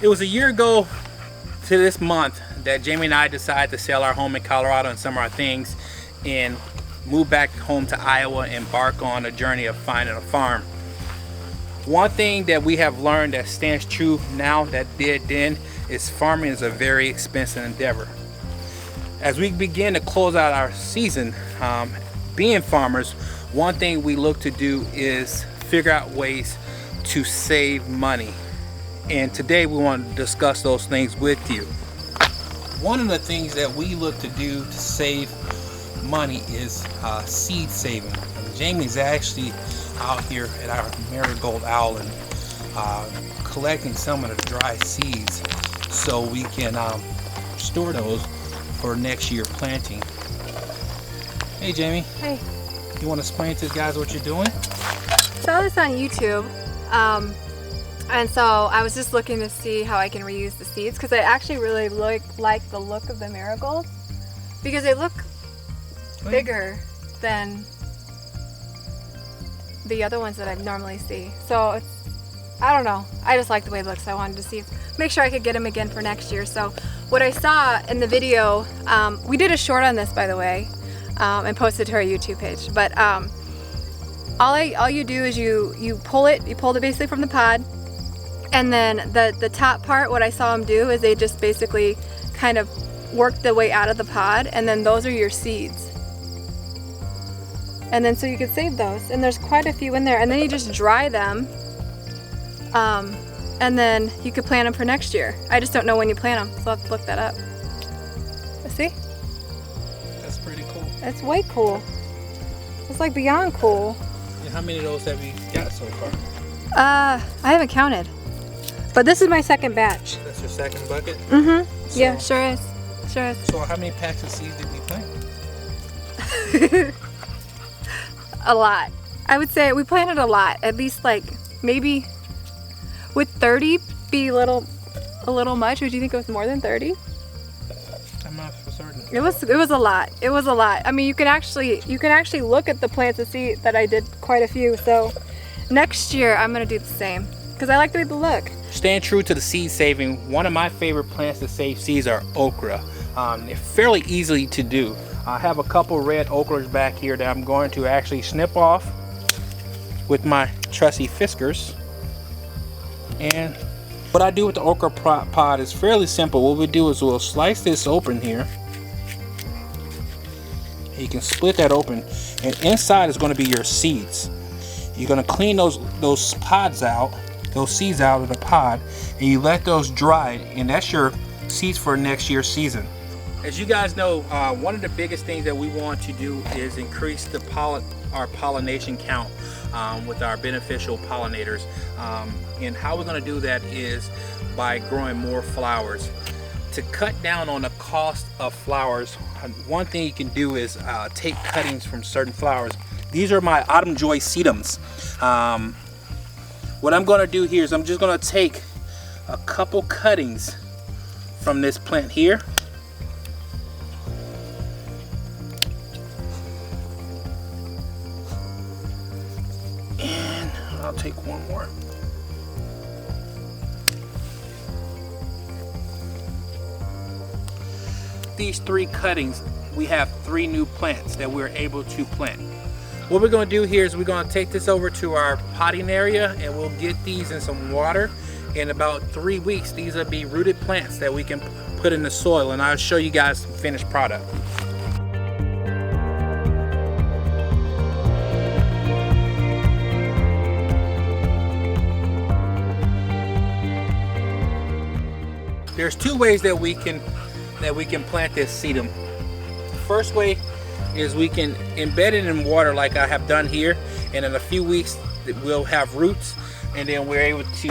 It was a year ago to this month that Jamie and I decided to sell our home in Colorado and some of our things and move back home to Iowa and embark on a journey of finding a farm. One thing that we have learned that stands true now that did then is farming is a very expensive endeavor. As we begin to close out our season, being farmers, one thing we look to do is figure out ways to save money. And today we want to discuss those things with you. One of the things that we look to do to save money is seed saving. And Jamie's actually out here at our marigold owl and collecting some of the dry seeds so we can store those for next year planting. Hey Jamie. Hey. You want to explain to the guys what you're doing? Saw this on YouTube, and so I was just looking to see how I can reuse the seeds because I actually really like the look of the marigold because they look bigger than the other ones that I normally see. So I don't know. I just like the way it looks. I wanted to see, make sure I could get them again for next year. So what I saw in the video, we did a short on this, by the way, and posted to our YouTube page. But all you do is you pull it basically from the pod, and then the top part, what I saw them do is they just basically kind of work the way out of the pod, and then those are your seeds. And then so you can save those, and there's quite a few in there, and then you just dry them, and then you could plant them for next year. I just don't know when you plant them, so I'll have to look that up. See? That's pretty cool. That's way cool. It's like beyond cool. And how many of those have you got so far? I haven't counted, but this is my second batch. That's your second bucket? Mm-hmm. So, yeah, sure is. Sure is. So how many packs of seeds did we plant? A lot. I would say we planted a lot. At least like maybe would 30 be a little much? Would you think it was more than 30? I'm not for certain. It was a lot. It was a lot. I mean, you can actually look at the plants and see that I did quite a few. So next year I'm gonna do the same because I like the way they look. Staying true to the seed saving, one of my favorite plants to save seeds are okra. They're fairly easy to do. I have a couple red okras back here that I'm going to actually snip off with my trusty fiskars. And what I do with the okra pod is fairly simple. What we do is we'll slice this open here. You can split that open, and inside is going to be your seeds. You're going to clean those pods out, those seeds out of the pod, and you let those dry, and that's your seeds for next year's season. As you guys know, one of the biggest things that we want to do is increase our pollination count with our beneficial pollinators. And how we're going to do that is by growing more flowers. To cut down on the cost of flowers, one thing you can do is take cuttings from certain flowers. These are my autumn joy sedums. What I'm going to do here is I'm just going to take a couple cuttings from this plant here. And I'll take one more. These 3 cuttings, we have 3 new plants that we're able to plant. What we're going to do here is we're going to take this over to our potting area, and we'll get these in some water. In about 3 weeks, these will be rooted plants that we can put in the soil, and I'll show you guys the finished product. There's 2 ways that we can plant this sedum. First way is we can embed it in water like I have done here, and in a few weeks we'll have roots, and then we're able to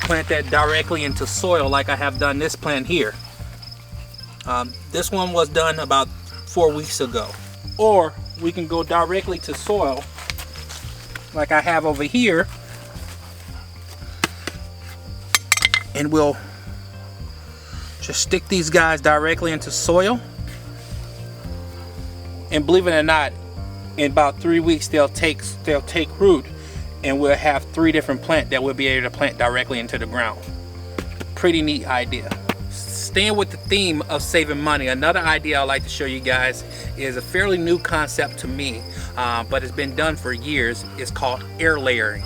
plant that directly into soil like I have done this plant here. This one was done about 4 weeks ago. Or we can go directly to soil like I have over here, and we'll just stick these guys directly into soil, and believe it or not, in about 3 weeks they'll take root, and we'll have 3 different plants that we'll be able to plant directly into the ground. pretty neat idea. Staying with the theme of saving money, another idea I'd like to show you guys is a fairly new concept to me, but it's been done for years. It's called air layering.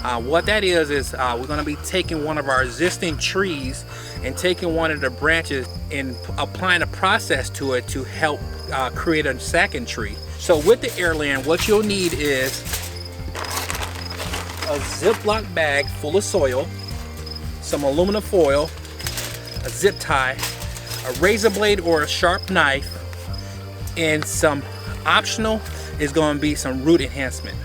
What that is we're going to be taking one of our existing trees and taking one of the branches and applying a process to it to help create a second tree. So with the air layering, what you'll need is a Ziploc bag full of soil, some aluminum foil, a zip tie, a razor blade or a sharp knife, and some optional is going to be some root enhancement.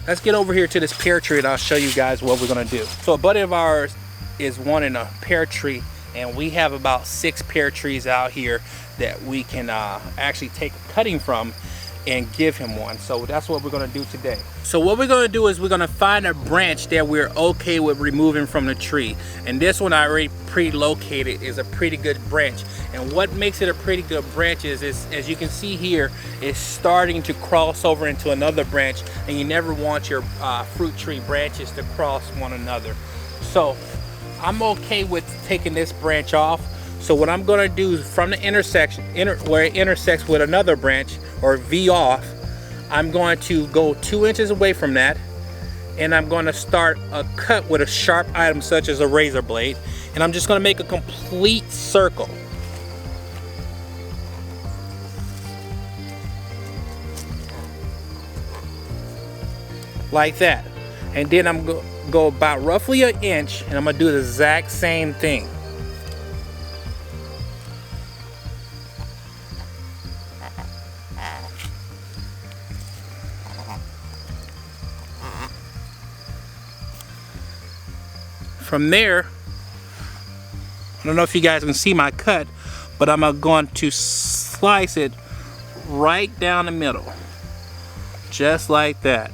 Let's get over here to this pear tree and I'll show you guys what we're going to do. So a buddy of ours is wanting a pear tree, and we have about 6 pear trees out here that we can actually take a cutting from and give him one. So that's what we're going to do today. So what we're going to do is we're going to find a branch that we're okay with removing from the tree, and this one I already pre-located is a pretty good branch. And what makes it a pretty good branch is as you can see here, it's starting to cross over into another branch, and you never want your fruit tree branches to cross one another. So I'm okay with taking this branch off. So what I'm going to do from the intersection where it intersects with another branch, or V off, I'm going to go 2 inches away from that, and I'm going to start a cut with a sharp item such as a razor blade, and I'm just going to make a complete circle. Like that. And then I'm going to go about roughly 1 inch, and I'm going to do the exact same thing. From there, I don't know if you guys can see my cut, but I'm going to slice it right down the middle, just like that.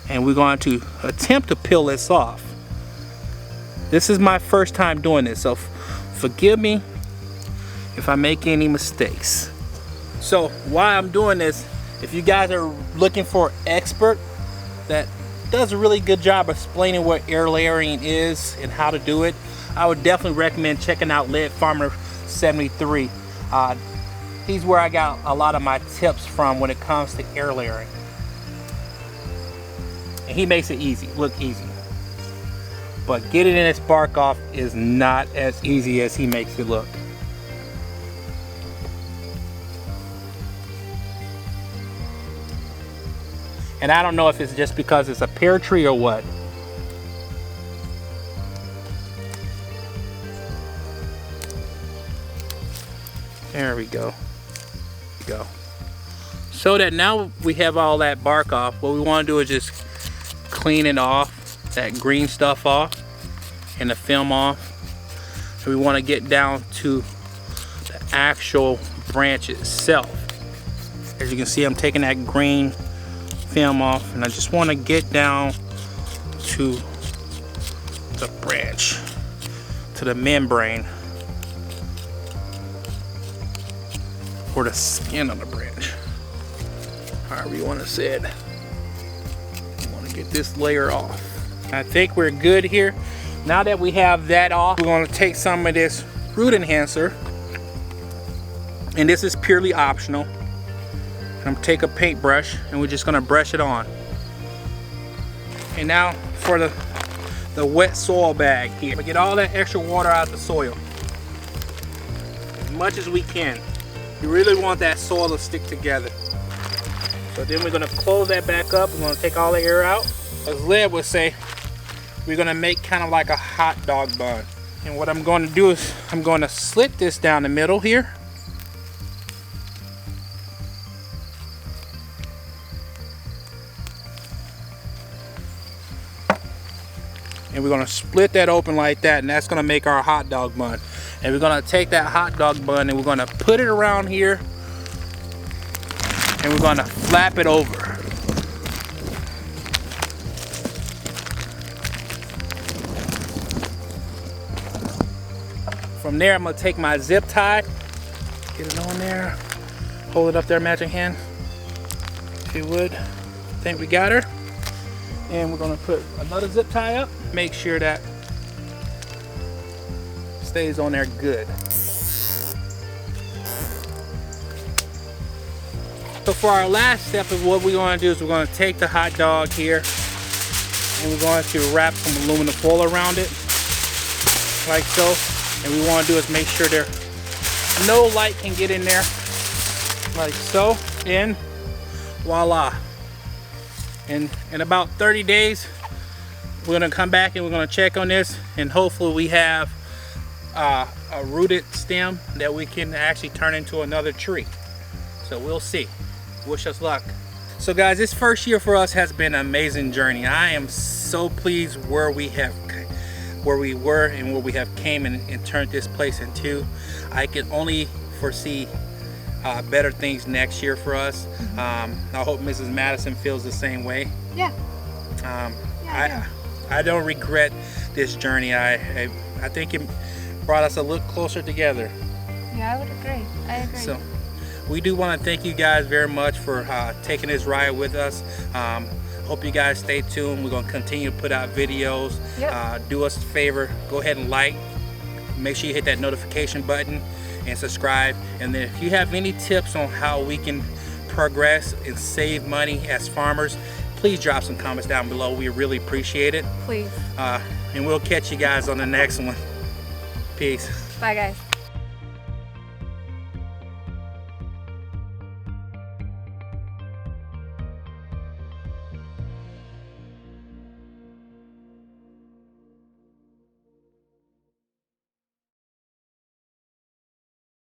And we're going to attempt to peel this off. This is my first time doing this, so forgive me if I make any mistakes. So while I'm doing this, if you guys are looking for an expert that does a really good job of explaining what air layering is and how to do it, I would definitely recommend checking out Lead Farmer 73. He's where I got a lot of my tips from when it comes to air layering, and he makes it easy, look easy, but getting its bark off is not as easy as he makes it look. And I don't know if it's just because it's a pear tree or what. There we go. So that now we have all that bark off, what we want to do is just clean it off, that green stuff off, and the film off. And we want to get down to the actual branch itself. As you can see, I'm taking that green film off, and I just want to get down to the branch, to the membrane, or the skin of the branch, however you want to say it. I want to get this layer off. I think we're good here. Now that we have that off, we're going to take some of this root enhancer, and this is purely optional. I'm gonna take a paintbrush and we're just gonna brush it on. And now for the wet soil bag here. We get all that extra water out of the soil as much as we can. You really want that soil to stick together. So then we're gonna close that back up. We're gonna take all the air out. As Led would say, we're gonna make kind of like a hot dog bun. And what I'm going to do is I'm going to slit this down the middle here. And we're going to split that open like that, and that's going to make our hot dog bun. And we're going to take that hot dog bun and we're going to put it around here, and we're going to flap it over. From there, I'm going to take my zip tie, get it on there, hold it up there, magic hand, if you would. I think we got her. And we're going to put another zip tie up. Make sure that stays on there good. So for our last step of what we're going to do is we're going to take the hot dog here and we're going to wrap some aluminum foil around it like so. And we want to do is make sure there no light can get in there like so, and voila. And in about 30 days we're going to come back and we're going to check on this, and hopefully we have a rooted stem that we can actually turn into another tree. So we'll see. Wish us luck. So guys, this first year for us has been an amazing journey. I am so pleased where we were and where we have came and turned this place into. I can only foresee better things next year for us. I hope Mrs. Madison feels the same way. Yeah. I don't regret this journey. I think it brought us a little closer together. Yeah, I would agree. I agree. So we do want to thank you guys very much for taking this ride with us. Hope you guys stay tuned. We're going to continue to put out videos. Yep. Do us a favor, go ahead and like, make sure you hit that notification button and subscribe. And then if you have any tips on how we can progress and save money as farmers, please drop some comments down below. We really appreciate it. Please. And we'll catch you guys on the next one. Peace. Bye guys.